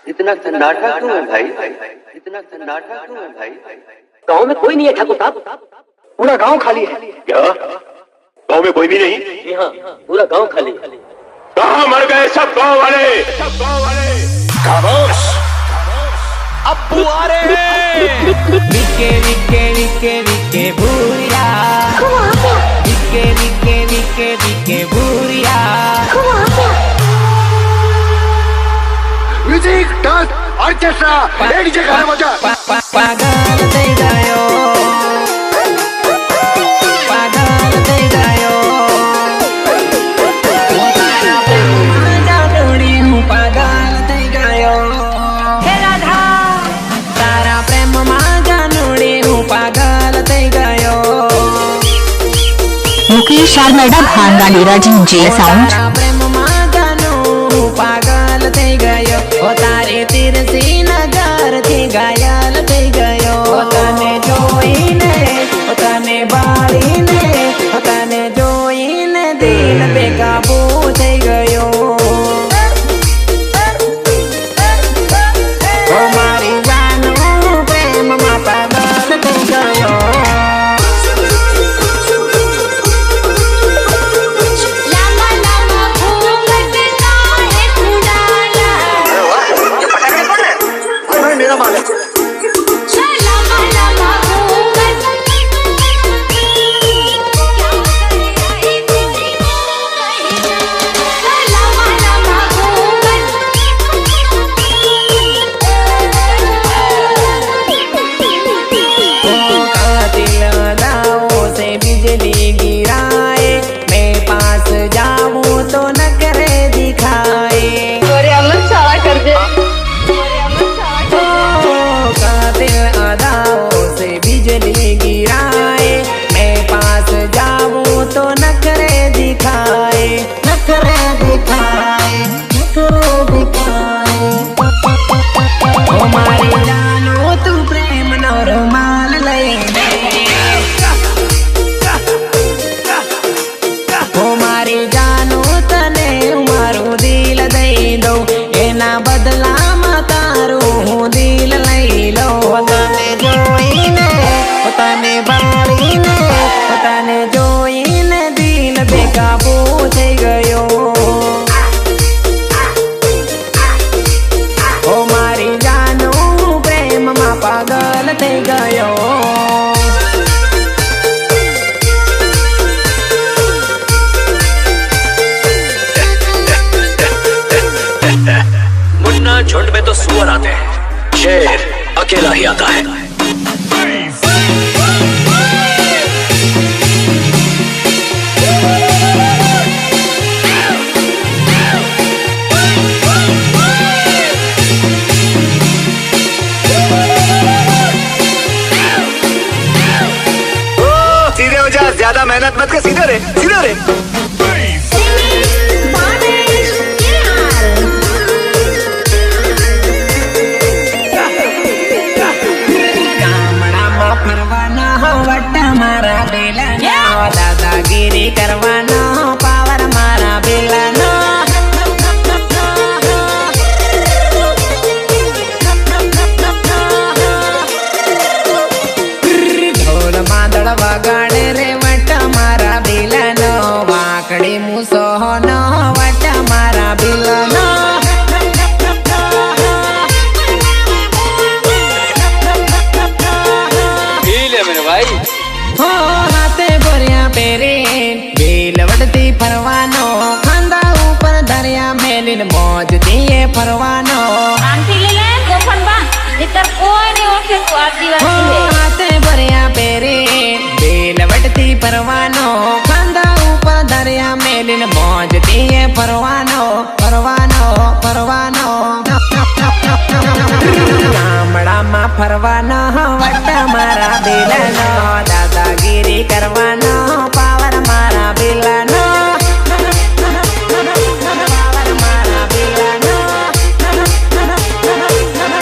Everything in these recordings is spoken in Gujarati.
इतना सन्नाटा क्यों है भाई? इतना सन्नाटा क्यों है भाई? गांव में कोई नहीं है ठाकुर साहब, पूरा गांव खाली है। क्या गांव में कोई भी नहीं? जी हाँ, पूरा गांव खाली। कहाँ मर गए सब गांव वाले? सब गांव वाले खामोश। अब्बू आ रहे। V K V K V K V K Bhuria, V K V K V K V K Bhuria. Music, dance, orchestra, DJ गाना बजा। पागल થઈ ગયો, पागल થઈ ગયો। જાડોડી હું પાગલ થઈ ગયો। હે રાધા, તારા પ્રેમમાં જાનોડી હું પાગલ થઈ ગયો। मुकेश आर्मेडा भांगाली राजन जे साउंड। पागल થઈ ગયો, ઓ તારી તિરસી નજર થી ઘાયલ થઈ ગયો। તને જોઈને, તને બાળીને, તને જોઈને દિલ બેકાબુ થઈ ગયો। ઓ મારી જાનો પ્રેમમાં પાગલ થઈ ગયો। मेरा माल है। बिजली गिराए, मैं पास जाऊं तो न करे दिखाए। कर दे। कातिल अदाओं से बिजली गिराए, मैं पास जाऊं तो न करे दिखाए, न करे दिखाए, न करे दिखाए। ओ मारी जानो तू प्रेम नो रुमाल लईने, ओ मारी जानो तने मारू दिल दई दो, एना बदलाમાં તારું હું દિલ લઈ લઉં। તને જોઈને, તને બાળીને, તને જોઈને દિલ બેકાબુ થઈ ગયો। ઓ મારી જાનો પ્રેમમાં પાગલ થઈ ગયો। मुन्ना झुंड में तो सुअर आते हैं, शेर अकेला ही आता है। सीधे हो जा, ज्यादा मेहनत मत कर, सीधे रे, सीधे रे। ફરવાનો વટ મારા બેલાનો, દાદાગીરી કરવાનો પાવર મારા બેલાનો। ઢોલ માંદળ વગાડે રે વટ મારા બેલાનો, વાકડી મુસોનો વટ મારા બેલાનો। हो हाथे बोरिया पेरे बेल वड़ती फरवानो, खांदा ऊपर दरिया मेलिन मौज दिए फरवानो। आंटी ले ले गोफन बा, इतर कोई नहीं ओके को आदिवासी है। हाथे बोरिया पेरे बेल वड़ती फरवानो, खांदा ऊपर दरिया मेलिन मौज दिए फरवानो, फरवानो, फरवानो। ગામડામાં ફરવાનો વટ મારા બેલાનો, દાદાગીરી કરવાનો પાવર મારા બેલાનો। પાવર મારા બેલાનો,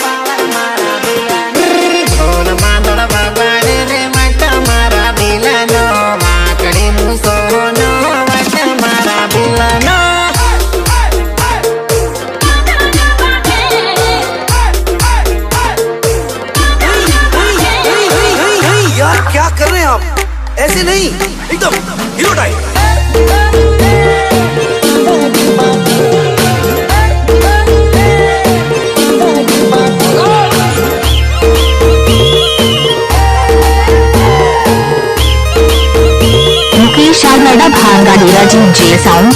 પાવર મારા બેલાનો। ઢોલ માંદળ વગાડે રે વટ મારા બેલાનો, વાકડી મુસોનો વટ મારા બેલાનો। ऐसे नहीं, एकदम हीरो टाइप। मुकेश आलमेडा भांगाड़ी राजीव जे साउंड।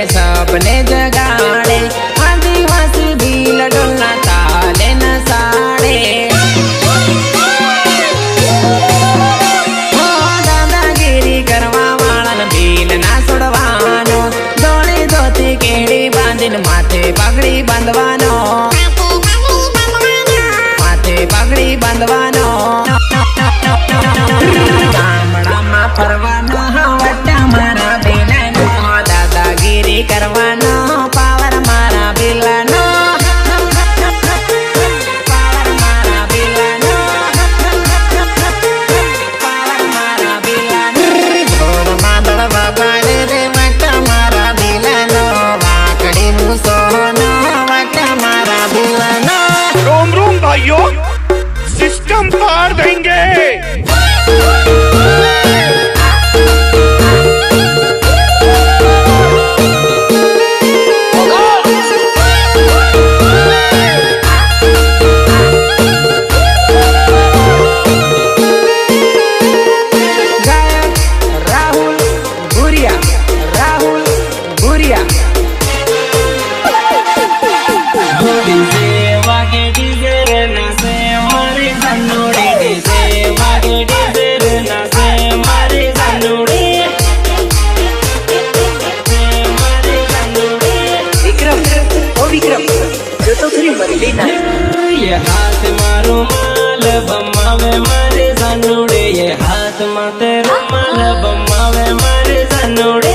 सबने जगाड़े आदिवासी भील डोलना ताले न साड़े दादागिरी करवा वाळन भील ना सोडवानो धोळी धोती केड़ी बांधीन माथे पगड़ी बांधवानो माथे पगड़ी बांधवानो गामडाમાં ફરવાનો વટા મારા બેલાનો દાદાગીરી કરવાનો પાવર મારા બેલાનો પાવર મારા બેલાનો પાવર મારા બેલાનો ઢોલ માંદળ વગાડે રે વટા મારા બેલાનો વાકડી મુસોનો વટા મારા બેલાનો। रोम रोम भाइयों, सिस्टम पार देंगे। ये हाथ मारो माल बम्मावे मारे जानूड़े, ये हाथ माते रुमाल बम्मावे मारे जानूड़े।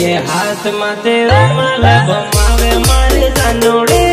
ये हाथ माते रुमाल बम्मावे मारे जानूड़े।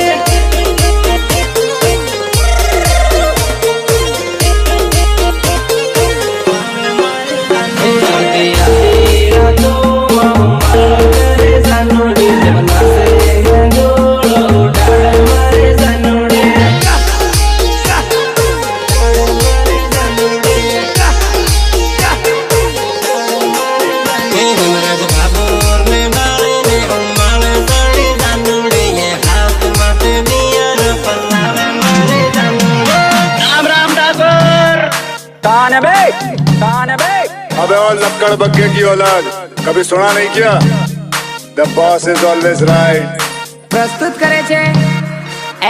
अबे और लक्कड़ बग्गे की औलाद, कभी सुना नहीं क्या? The boss is always right। प्रस्तुत करे छे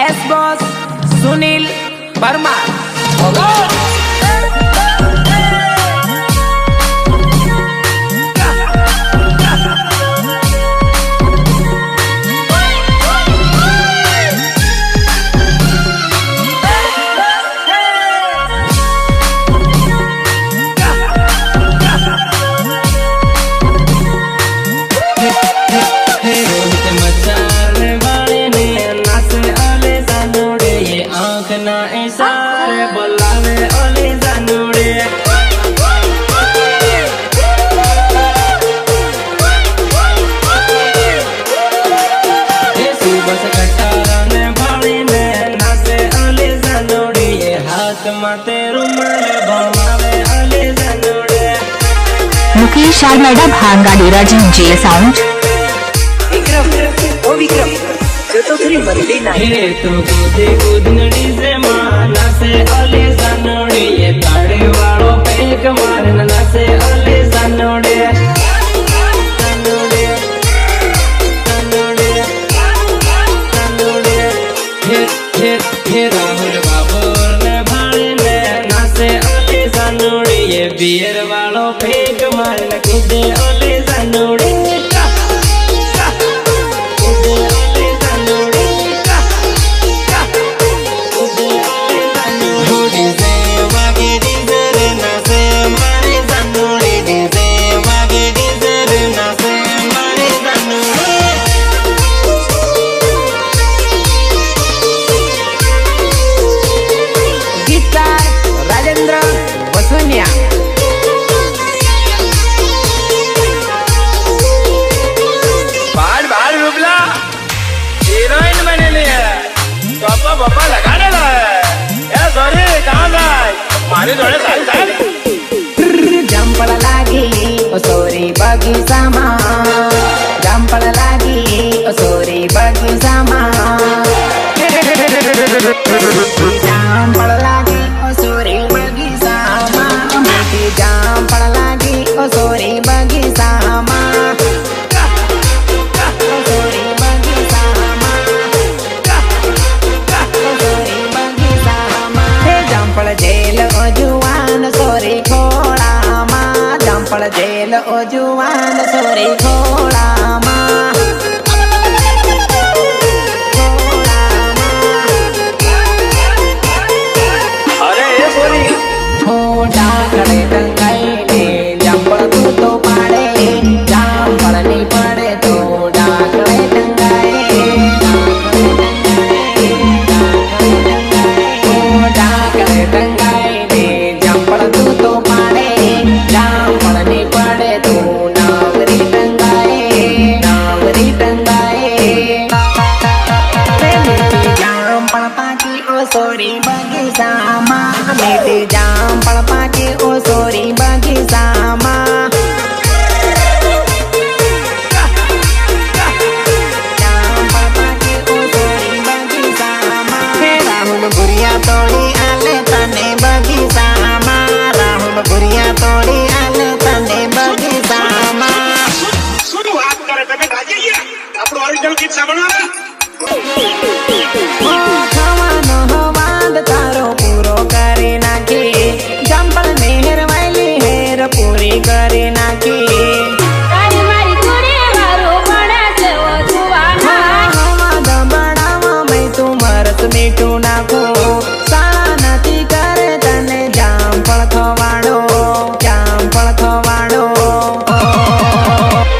एस बॉस सुनील परमार। मुकेश आलमेडा भांगाड़ी राजीव जे साउंड। विक्रम ओ विक्रम जो तो थोड़ी मरली ना हे तो कूदे कूदनड़ी से माना से ओले जानोड़े, ये ताड़े वालो पेक मारन ना से ओले जानोड़े जानोड़े जानोड़े जानोड़े। हे राहुल बाबूर ने भाड़े ने ना से ओले जानोड़े, ये बियर वालो पेक मारन कूदे ओले जानोड़े। જંપળ લાગી ઓ સોરી બગીચામાં, જંપળ લાગી ઓ સોરી બગીચામાં, જંપળ લાગી ઓ સોરી બગીચામાં, મીઠી જંપળ લાગી ઓ સોરી બગીચામાં, સોરી બગીચામાં, સોરી બગીચામાં, હે જંપળ જેલ ઓ જુવાન સોરી ખોળામાં, જંપળ જેલ ઓ જુવાન સોરી ખોળામાં, ડાકડે ટંગાઈને જંપળ તું તો પાડે, જાંપળ ની પડે તો ડાકડે ટંગાય, ડાકડે ટંગાઈને જંપળ તું તો પાડે, જાંપળ ની પડે તો નાવરી ટંગાય, નાવરી ટંગાય, જાંપળ પાકી ઓ સોરી બગીચામાં, મીઠી જાંપળ પાકી ઓ સોરી બગીચામાં, જાંપળ પાકી ઓ સોરી બગીચામાં, હે રાહુલ ભુરિયા તોડી આલે તને બગીચામાં, રાહુલ ભુરિયા તોડી આલે તને બગીચામાં. શું વાત કરે તમે ગાજી આપણો ઓરિજિનલ ગીત સાંભળવા ખાવાનો હવાદ તારો પૂરો કરી નાખી, જંપળ મેહરવાયેલી હેર પૂરી કરી નાખી, તારી મારી જોડે મારું પડે છે ઓ જુવાના. હવાદ બળાવા મેં તું મરચ મીઠું નાખું, સાળા નથી કરે તને જામફળ ખવાડો, જામફળ ખવાડો,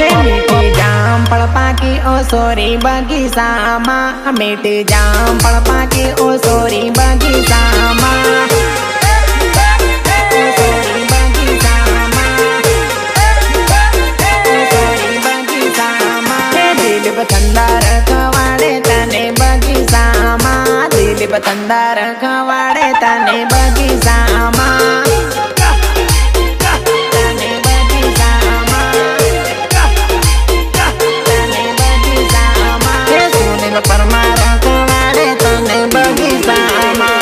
હે મીઠી જામફળ પાકી ઓ સોરી બગીચામાં, મીઠી જામફળ પાકી ઓ સોરી બગીચામાં, ઓ સોરી બગીચામાં, ઓ સોરી બગીચામાં, હે દિલીપ થંદાર ખવાડે તને બગીચામાં, દિલીપ થંદાર ખવાડે તને બગીચામાં, તને બગીચામાં, તને બગીચામાં, હે સુનિલ પરમાર ખવાડે તને બગીચામાં.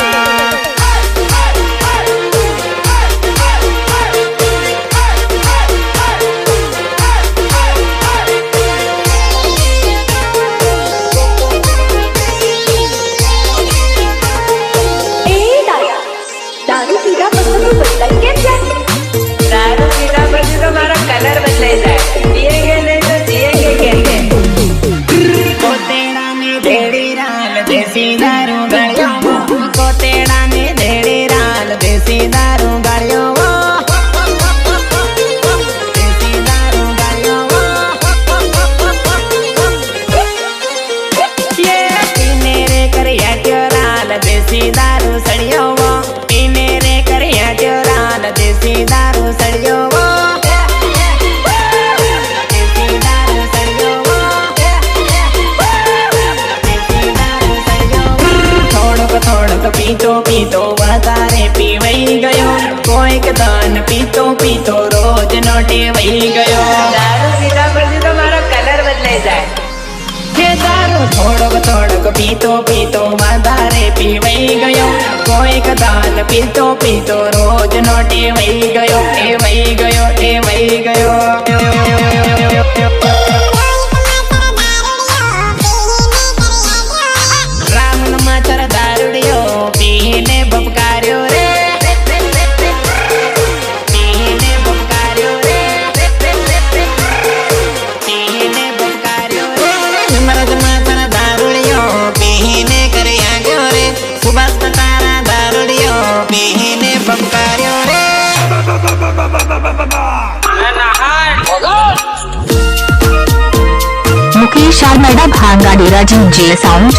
દારૂ પીધા પછી તો બદલાઈ કેમ જાય? દારૂ પીધા પછી તો મારો કલર બદલાઈ જાય. જીએંગે નહીં તો જીએંગે કેસે? કોતેડાની ધેડી રાલ દેશી દારૂ ગળ્યો, કોતેડાની ધેડી રાલ દેશી દારૂ ગળ્યો, દેશી દારૂ ગળ્યો, યે પીને રે કર્યા ચોરાલ દેશી દારૂ સળ્યો, પીને રે કર્યા ચોરાલ દેશી દારૂ સળ્યો, દેશી દારૂ સળ્યો, દેશી દારૂ સળ્યો, થોડોક થોડોક પીતો પીતો વધારે પીવાઈ ગયો, કોઈક દાન પીતો પીતો રોજ નો ટેવાઈ ગયો, દારૂ પીધા પછી તો મારો કલર બદલાઈ જાય. હે દારૂ થોડોક થોડોક પીતો પીતો વધારે પીવાઈ ગયો, કોઈક દાન પીતો પીતો રોજ નો ટેવાઈ ગયો, ટેવાઈ ગયો, ટેવાઈ ગયો. રાહુલ માચર દારૂડિયો પીને બપકાર્યો રે, પીને બપકાર્યો રે, પીને બપકાર્યો રે, હિમરજ માચર દારૂડિયો પીને કર્યા ગયો રે, સુભાષ તારા દારૂડિયો પીને બપકાર્યો રે. मुकेश आरमेडा भांगाड़ी राजीव जे साउंड।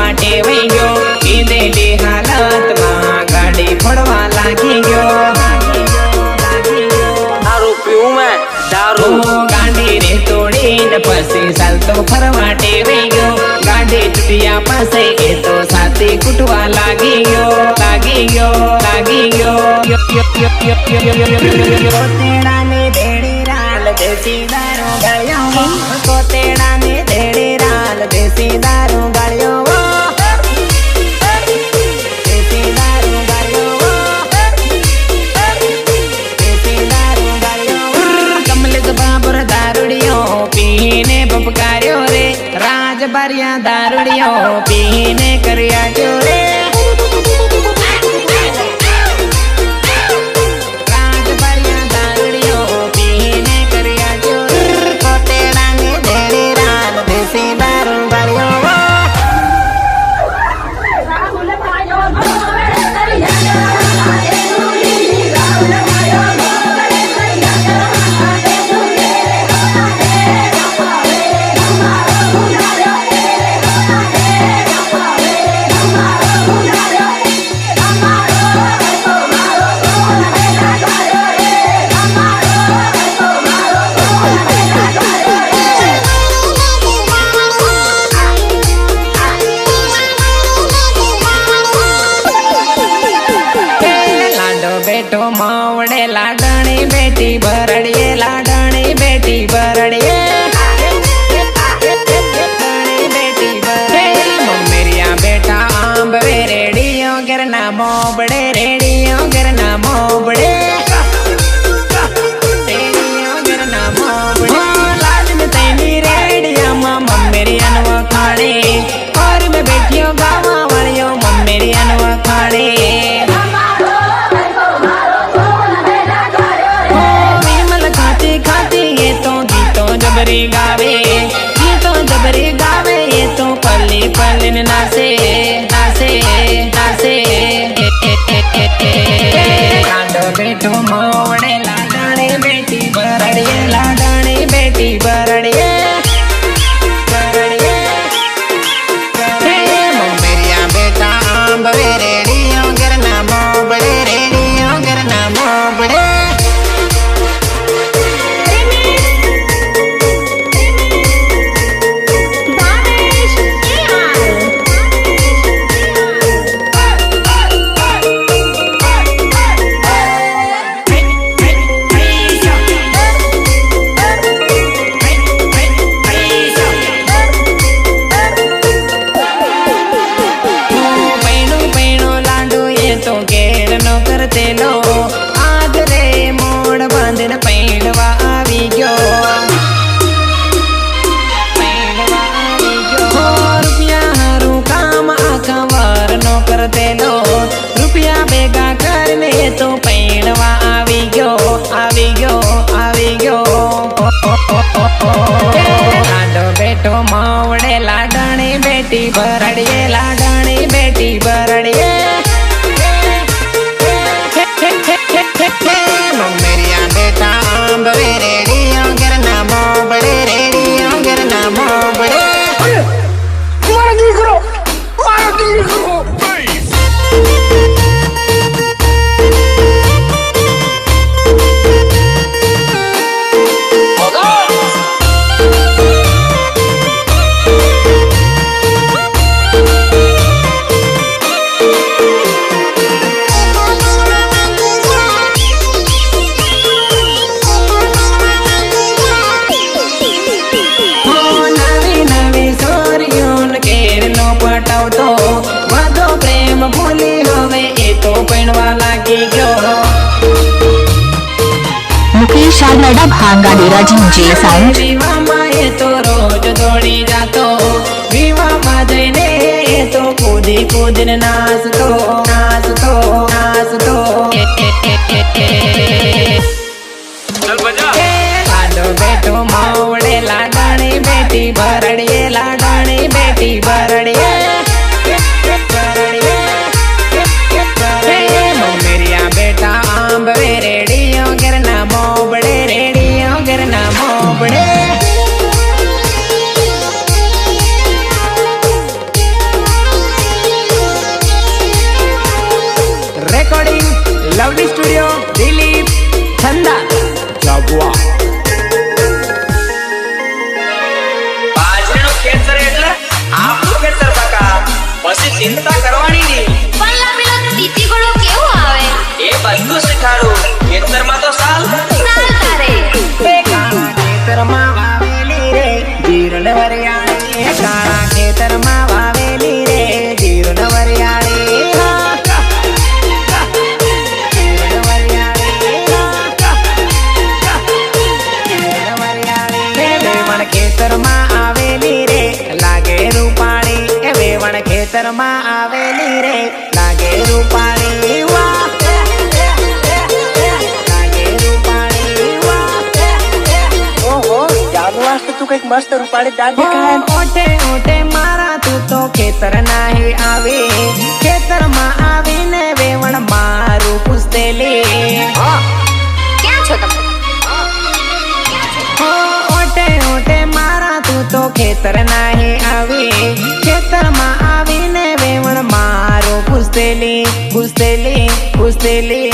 वाटे वही गयो कीधेली हालत में गाड़ी फोड़वा लागी गयो दारू पीऊं मैं दारू गाड़ी रे तोड़ी न पसी साल तो फरवाटे वही गयो गाड़ी चुटिया पासे ए तो साथी कुटवा लागी गयो कोतेड़ा ने देड़ी राल देसी दारू गालियो कोतेड़ा ने देड़ी राल देसी दारू गालियो देसी दारू गालियो देसी दारू गालियो कमलेश बाबर दारूडियो पीने बपकार्यो रे राज बारिया दारूडियो पीने करिया क्यों रे मावड़े लाडणी बेटी भरड़िए लाडणी बेटी भरड़िए बेटी भरड़िए मम्मेरिया बेटा आंब वे रेडियो गिरना मोबड़े रेडियो गिरना मोबड़े रेडियो गिरना मोबड़े लाल में तेनी रेडियो मां मम्मेरिया नवा खाड़े और मैं बेटियों गावा वालियों मम्मेरिया नवा खाड़े जबरी गावे ये तो जबरी गावे ये तो पल्ली पल्लिन नाचे नाचे नाचे लाडो बेटो मोवड़े लाडणी बेटी भरड़िए लाडणी बेटी भरड़िए मम्मेरिया बेटा आंब वे रेडियो गिरना मोबड़े रेडियो गिरना मोबड़े तेलो आज रे मोड़ बांधन पैणवा आवी गयो पैणवा आवी गयो रुपया हारू काम आखा वार नो कर तेलो रुपया बेगा करने तो पैणवा आवी गयो आवी गयो आवी गयो लाडो बेटो मावड़े लाडणी बेटी भरड़िए लाडणी बेटी भरड़िए मम्मेरिया बेटा आंब वे रेडियो गिरना मोबड़े रेडियो गिरना मोबड़े भूली होवे ए तो पैणवा लागी गयो मुकेश आलड़ा भांगा डेरा जिंजे साउंड विवाह माए तो रोज दौड़ी जातो विवाह मा जईने तो कूदी कूदिन नाचतो नाचतो नाचतो चल बजा लाडो बेटो मावड़े लाडणी बेटी भरड़िए लाडणी बेटी भरड़िए मम्मेरिया बेटा आंब वे रेडियो गिरना मोबड़े रेडियो गिरना मोबड़े ચિંતા કરવાની નહીં. પણ પેલો તીતી ઘોડો કેવો આવે? એ બધું શીખાડું. ખેતરમાં તો સાલ તારે ખેતરમાં વાવેલી રે જીરું વરિયાળી, કાળા ખેતરમાં વાવેલી રે જીરું વરિયાળી. ખેતરમાં આવેલી રે લાગે રૂપાળી, એ વેવણ ખેતરમાં આવેલી રે લાગે રૂપાળી. વાહ લાગે રૂપાળી, વાહ. ઓહો ચાલુ વાસ્તે તું કઈક મસ્ત રૂપાળી દાદ દેખાય. ઓટે ઓટે મારા તું તો ખેતર નાહી આવે, ખેતરમાં આવીને વેવણ મારું પૂછતેલી. ક્યાં છો તમે? ઓટે ઓટે મારા તું તો ખેતર નાહી આવી, ખેતરમાં આવીને વેવણ મારું પૂછતેલી પૂછતેલી પૂછતેલી.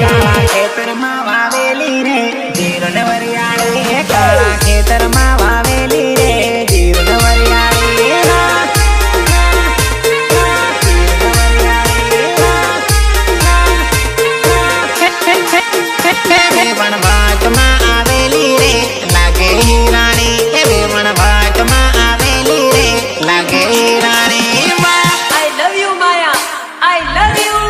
કાળા ખેતરમાં વાવેલી રે જીરું વરિયાળી, કાળા ખેતરમાં વાવેલી રે જીરું વરિયાળી. વેવણ વાટમાં આવેલી રે લાગે હિરાણી, એ વેવણ વાટમાં આવેલી રે લાગે હિરાણી. I love you Maya, I love you.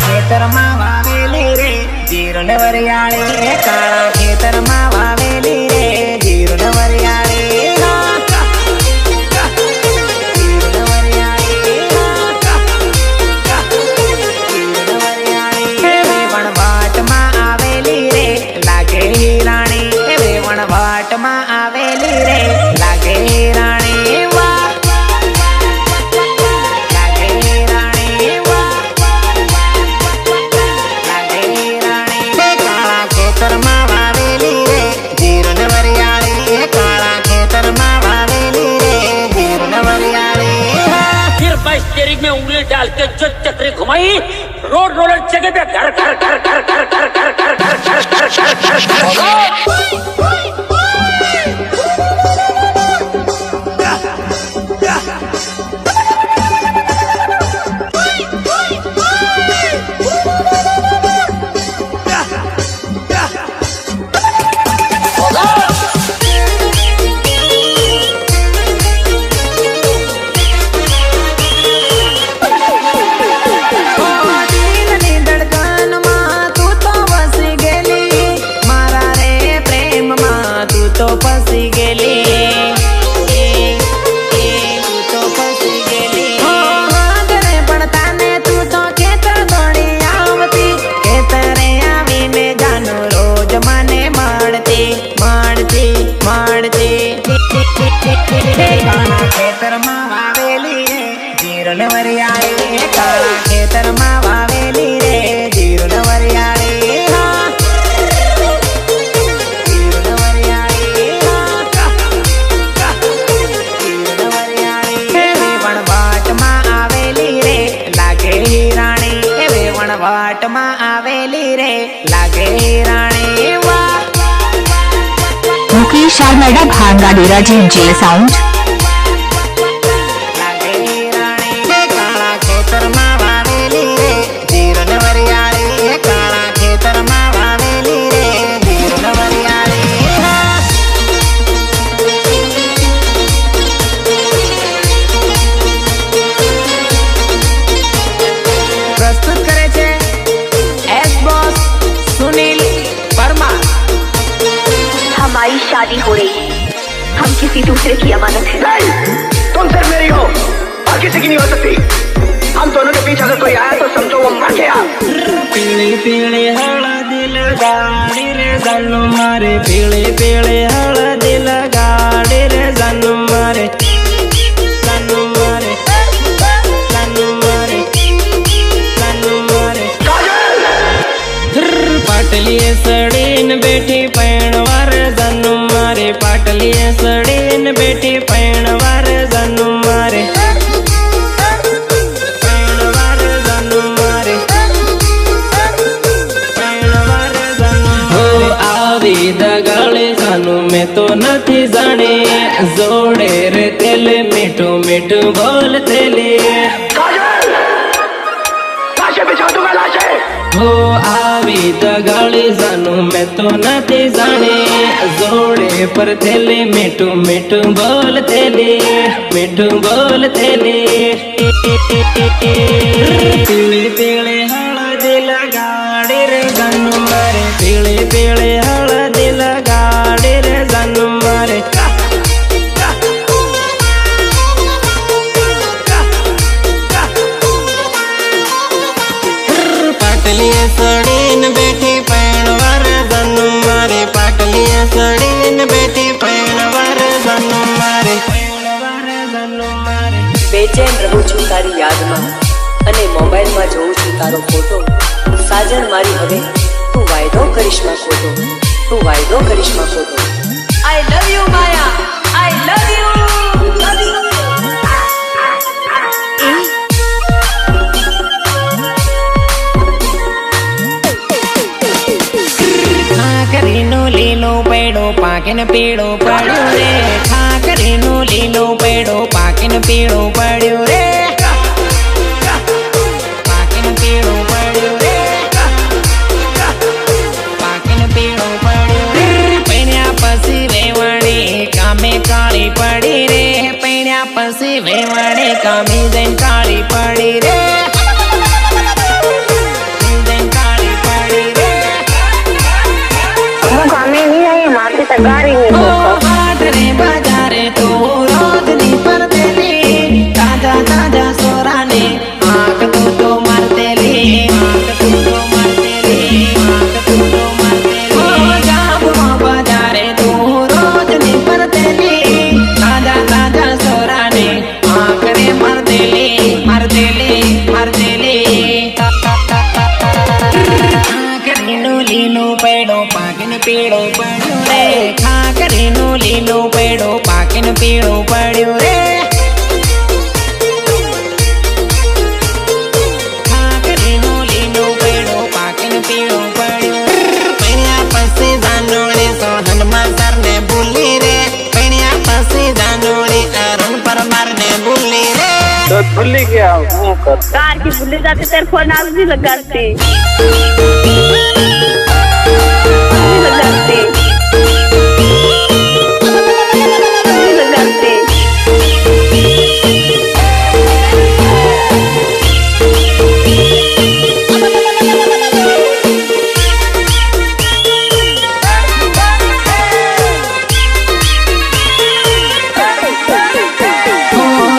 ખેતરમાં વાવેલી રે જીરું વરિયાળી, કાળા ખેતરમાં વાવેલી રે જીરું વરિયાળી. વેવણ વાટમાં આવેલી રે લાગે હિરાણી, વેવણ વાટમાં આવેલી રે લાગે હિરાણી. ખેતરમાં વાવેલી રે જીરું વરિયાળી, કાળા ખેતરમાં વાવેલી રે જીરું વરિયાળી. फिर मैं स्टीयरिंग में उंगली डाल के जो चक्री घुमाई, रोड रोलर जगह पे घर घर घर घर घर घर घर घर घर घर घर घर घर. દિલની ધડકનમાં તું તો વસી ગયેલી, મારા રે પ્રેમમાં તું તો ફસી ગયેલી. તું તો ફસી ગયેલી. હાજરે પડતા ને તું તો ખેતર દોડી આવતી, ખેતરે આવીને જાનું રોજ મને મળતી મળતી મળતી. કાળા ખેતરમાં વાવેલી રે જીરું વરિયાળી, કાળા ખેતરમાં વાવેલી રે જીરું વરિયાળી. જીરું વરિયાળી, જીરું વરિયાળી. વેવણ વાટમાં આવેલી રે લાગે હિરાણી, વેવણ વાટમાં આવેલી રે લાગે હિરાણી. मुकेश आरमेडा भांगाडीरा जे साउंड. લાગે હિરાણી, કાળા ખેતરમાં વાવેલી રે જીરું વરિયાળી, કાળા ખેતરમાં વાવેલી રે જીરું વરિયાળી. પ્રસ્તુત કરે છે એસ બોસ સુનિલ પરમાર. शादी हो रही है, हम किसी दूसरे की अमानत है। नहीं, तुम सिर्फ मेरी हो और किसी की नहीं हो सकती। हम दोनों के बीच अगर कोई आया तो समझो वो मर गया। पीले पीले हळदी लगाड़ी रे जानू मारे, पीले पीले हळदी लगाड़ी रे जानू मारे, जानू मारे, जानू मारे, जानू मारे। पाटली सड़ीन बेटी पैणवार जानू मारे, पाटली सड़ीन बेटी पैणवार जानू मारे, पैणवार जानू मारे, पैणवार जानू हो आवी दगाड़े जानू मैं तो नहीं जाने, जोड़े रे तेल मीठू मीठू बोल तेले, हो आवी दगाड़ी जानू मैं तो नहीं जाने, जोड़े पर थेले मीठू मीठू बोल थेले, मीठू बोल थेले। पीले पीले हळदी लगाड़ी रे जानू मारे, पीले पीले हळदी लगाड़ी रे जानू मारे, पाटली सड़ीन बेटी पैणवार जानू मारे, पाटली सड़ीन बेटी पैणवार जानू मारे, पैणवार जानू मारे। બેચેન રહું છું તારી યાદમાં અને મોબાઈલમાં જોઉં છું તારો ફોટો, સાજણ મારી હવે તું વાયદો કરીશ માં ખોટો, તું વાયદો કરીશ માં ખોટો। I love you Maya, I love you, love you. ખાકરીનો લીલો પેડો પાકીને પીળો પડ્યો રે, ખાકરીનો લીલો પેડો પાકીને પીળો પડ્યો રે, પાકીને પીળો પડ્યો રે, પાકીને પીળો પડ્યો રે। પૈણ્યા પછી વેવાણી કામે કાળી પડી રે, પૈણ્યા પછી વેવાણી કામે જઈને કાળી પડી રે, જઈને કાળી પડી રે। हाट रे बाजारे तो रोज नी परतेली, ताजा ताजा सोराने आंख तो मारतेली, आंख तो मारतेली, आंख तो मारतेली। जाबो बाजारे तो रोज नी परतेली, ताजा ताजा सोराने आंख रे मारतेली, मारतेली, मारतेली। खाकरीनो लीलो पेड़ो पाकिन पीड़ो पड़्यो रे, खाकरीनो लीलो पेड़ो पाकिन पीड़ो पड़्यो रे, खाकरीनो लीलो पेड़ो पाकिन पीड़ो पड़्यो रे। पैण्या पसी जानोड़े सोहन मासर ने भूली रे, पैण्या पसी जानोड़े अरुण परमार ने भूली रे। तो भूली गया हूँ कर कार की भूली जाती तेरे फोन आज भी लगाती, लगाती, लगाती।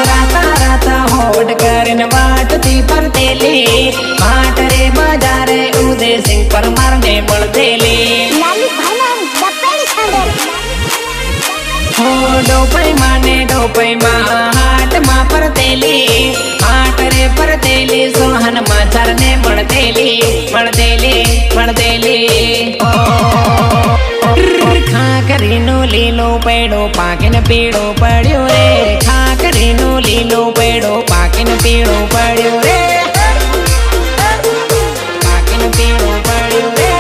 राता राता होड़ करन वाटती परतेली, हाट रे बाजारे उदय सिंह परमार ने बढ़तेली। हो डोपई माने डोपई माँ हाट माँ परतेली, हाट रे परतेली सोहन माचर ने बढ़तेली, बढ़तेली, बढ़तेली। खाकरीनो लीलो पेड़ो पाकिन पीड़ो पड़्यो रे, खाकरीनो लीलो पेड़ो पाकिन पीड़ो पड़्यो रे, पाकिन पीड़ो पड़्यो रे,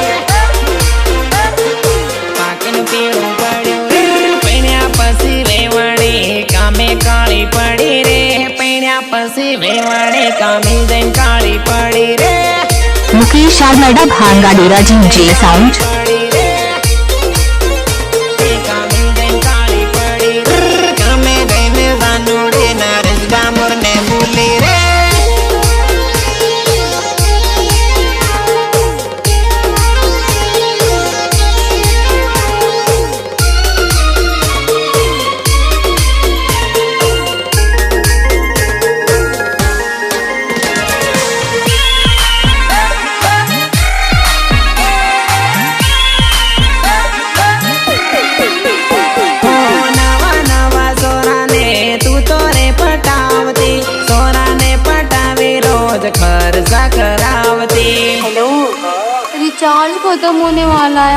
पाकिन पीड़ो पड़्यो रे। पैण्या पसी वेवाणी कामे काળી पड़ी रे, पैण्या पसी वेवाणी कामे जઈને काળી पड़ी रे। मुकेश आलमेडा भांगाडीरा जिंजे साउंड।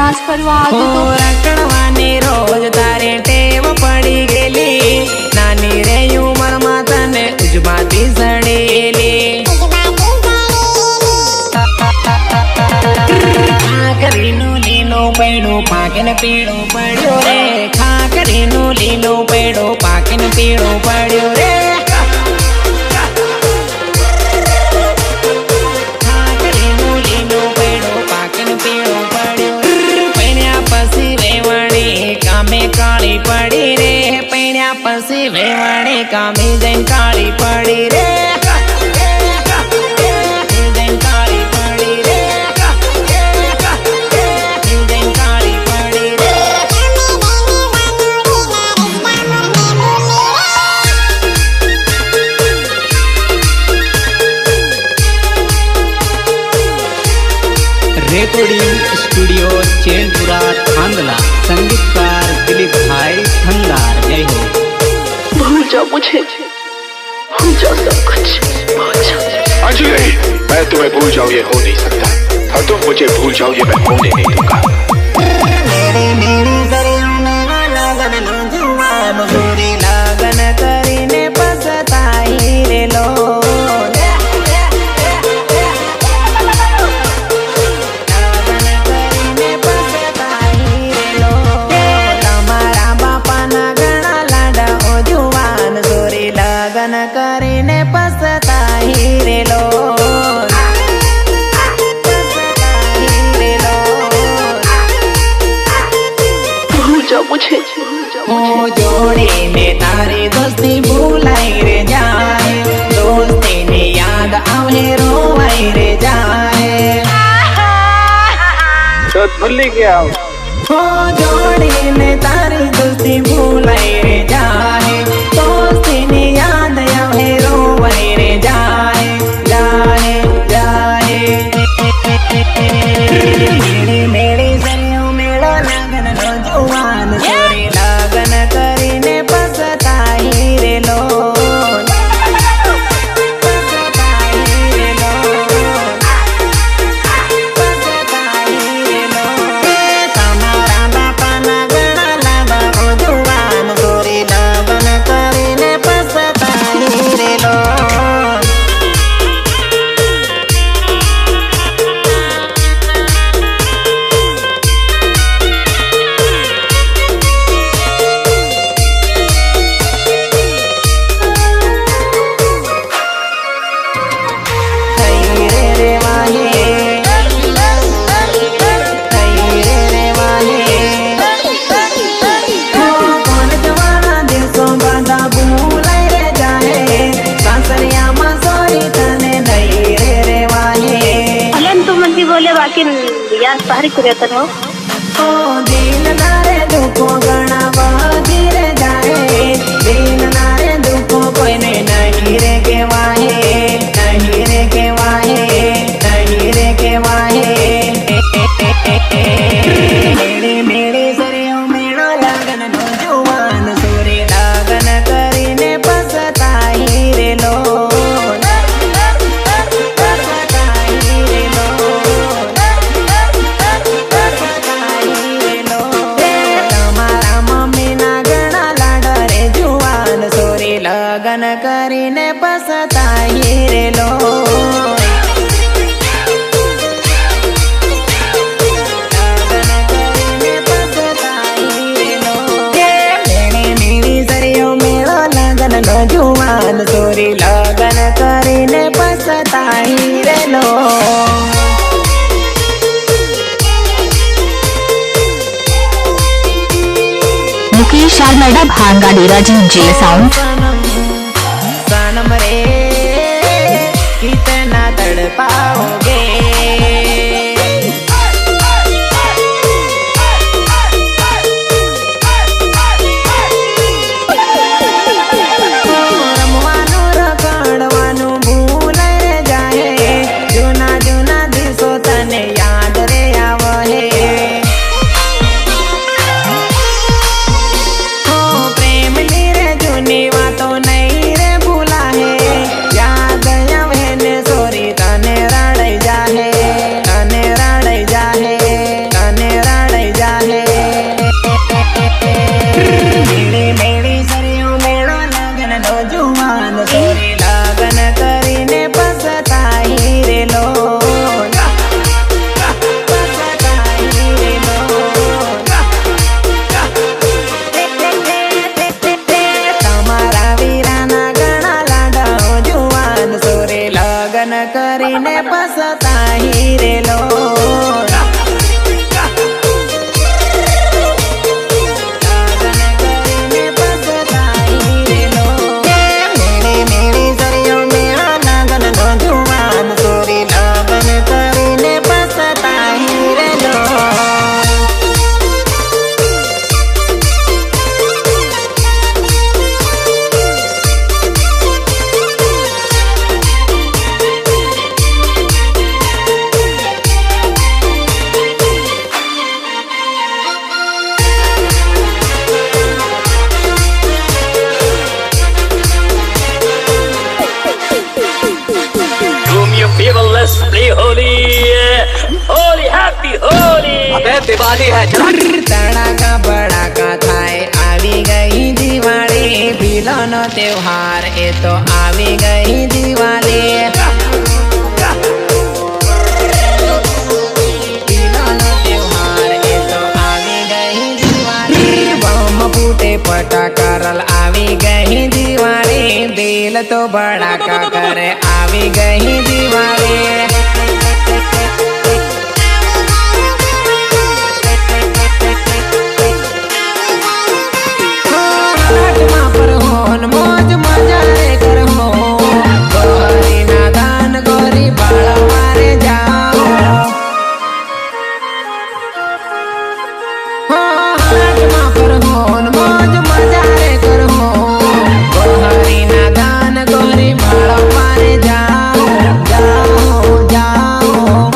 પ્રવાસ કરવા હો આવતો તો રખડવાની રોજ તારે ટેવ પડી ગયેલી નાની રે ઉંમરમાં તને ઉજમાતી સડેલી ખાકરીનું લીલું પૈડું પાકીને પીળું પડ્યું રે ખાકરીનું લીલું પૈડું પાકીને પીળું પડ્યું રે ખાકરીનું લીલું પૈડું પાકીને પીળું પડ્યું પૈણ્યા પછી વેવાણી કામે કાળી પડી રે પૈણ્યા પછી વેવાણી કામે જઈને કાળી પડી રે रेकॉर्डिंग स्टूडियो चैनपुरा थांदला संगीतकार दिलीप भाई थंगार जय हो भूल जाओ मुझे भूल जाओ सब कुछ भूल जाओ अंजलि मैं तुम्हें भूल जाऊं ये हो नहीं सकता और तुम मुझे भूल जाओ ये मैं होने नहीं दूंगा लगन કરીને પસતાઈ રે લો કરીને પસતાઈ રે લો भूल जाओ मुझे હું જોડીને તારી દોસ્તી ભૂલાઈ રે જાય દોસ્તીની યાદ આવે રોવાઈ રે જાય भूल गया હું જોડીને તારી દોસ્તી ભૂલાઈ રે જાય દોસ્તીની યાદ આવે રોવાઈ રે જાય જાય જાય મેળી સરિયો મેળો લગનનો જુવાન છોરી લગન કરીને પસતાઈ રે લો તમારા બાપાના ઘણા લાંબા જુવાન છોરી લગન કરીને પસતાઈ રે લો बोले बाकी याद सारी कुरियतन हो દિલ નારે દુખો ઘણા વધી રે જાય દિલ નારે દુખો કોઈને નહીં રે કહેવાય નહીં રે કહેવાય નહીં રે કહેવાય મેળી મેળી સરિયો મેળો લગનનો જુવાન સુરી લગન કરીને પસતાઈ રે લો લગન કરીને પસતાઈ રે લો લગનનો જુવાન સોરી લગન કરીને પસતાઈ રે લો मुकेश आलमेडा भांगा डेरा जे साउंड सनम रे कितना तड़पाओगे રમવાનું રખડવાનું ભૂલાઈ જાય જૂના જૂના દિવસો તને યાદ રે આવે પ્રેમની રે જૂની વાતો નહીં રે ભૂલાહે યાદ આવે ને સોરી તને રડાઈ પસતાઈ રેલો People, let's play Holi. Holi, happy Holi. अबे दिवाली है તડાકા બડાકા થાય આવી ગઈ દિવાળી ભીલોનો તહેવાર એ તો આવી ગઈ દિવાળી ભીલોનો તહેવાર એ તો આવી ગઈ દિવાળી બમ ફૂટે ફટાકા રલ આવી ગઈ દિવાળી દિલ તો બડાકા કરે આવી ગઈ દિવાળી મોજ મજા રે કરહો ગોરી ના દાન ગોરી બાળા મારે જાઓ હાથમાં પરહોન મોજ મજા રે કરહો ગોરી ના દાન ગોરી બાળા મારે જાઓ જાઓ જાઓ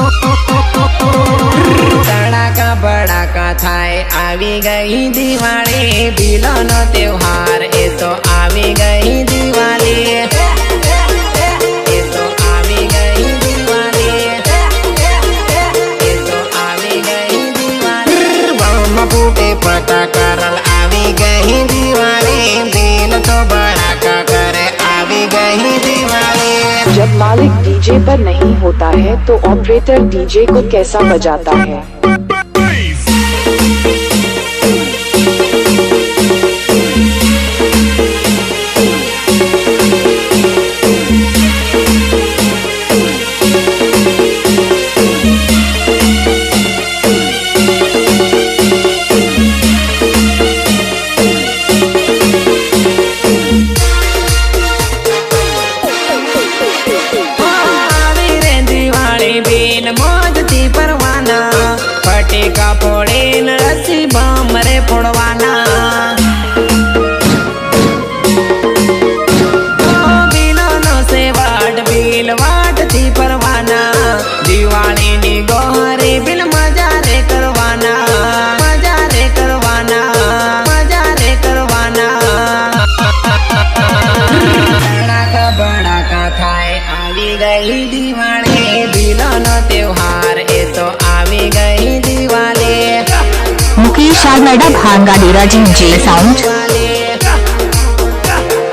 તડાકા બડાકા થાય આવી ગઈ દિવાળી ભીલોનો તહેવાર એ તો આવી ગઈ દિવાળી એ તો આવી ગઈ દિવાળી એ તો આવી ગઈ દિવાળી બમ ફૂટે ફટાકા રલ આવી ગઈ દિવાળી દિલ તો બડાકા કરે આવી ગઈ દિવાળી जब मालिक डीजे पर नहीं होता है तो ऑपरेटर डीजे को कैसा बजाता है। મોજથી પરવાના ફટેકા ફોડીને રસી બમ રે ફોડવાના બિલોનો સેવાટ બિલ વાટથી પરવાના દિવાળીની ગોહરી બિલ મજા રે કરવાના મજા રે કરવાના મજા રે કરવાના તડાકા બડાકા થાય આવી ગઈ દિવાળી ભીલોનો તહેવાર એ તો આવી ગઈ દિવાળી मुकेश आगड़ा भांगा डेरा जे साउंड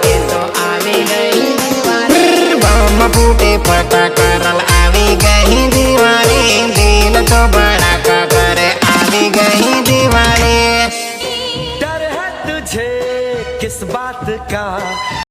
એ તો આવી ગઈ દિવાળી બમ ફૂટે ફટાકા રલ આવી ગઈ દિવાળી દિલ તો બડાકા કરે આવી ગઈ દિવાળી डर है तुझे किस बात का